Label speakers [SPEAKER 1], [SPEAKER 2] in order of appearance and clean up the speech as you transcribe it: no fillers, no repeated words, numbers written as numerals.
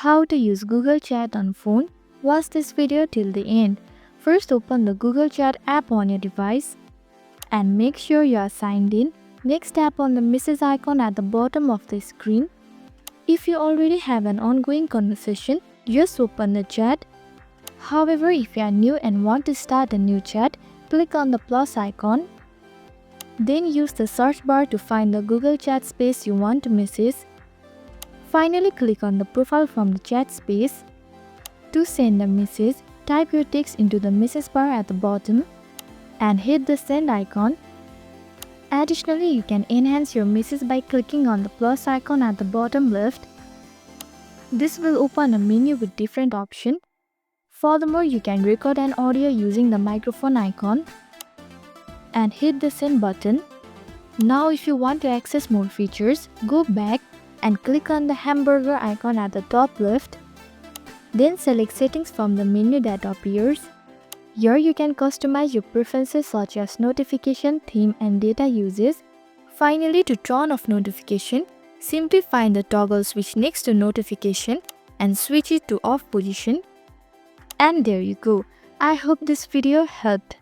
[SPEAKER 1] How to use Google Chat on phone? Watch this video till the end. First, open the Google Chat app on your device and make sure you are signed in. Next, tap on the message icon at the bottom of the screen. If you already have an ongoing conversation, just open the chat. However, if you are new and want to start a new chat, click on the plus icon. Then use the search bar to find the Google Chat space you want to message. Finally, click on the profile from the chat space. To send a message, type your text into the message bar at the bottom and hit the send icon. Additionally, you can enhance your message by clicking on the plus icon at the bottom left. This will open a menu with different options. Furthermore, you can record an audio using the microphone icon and hit the send button. Now, if you want to access more features, go back and click on the hamburger icon at the top left. Then select settings from the menu that appears. Here you can customize your preferences such as notification, theme and data uses. Finally, to turn off notification, simply find the toggle switch next to notification and switch it to off position. And there you go. I hope this video helped.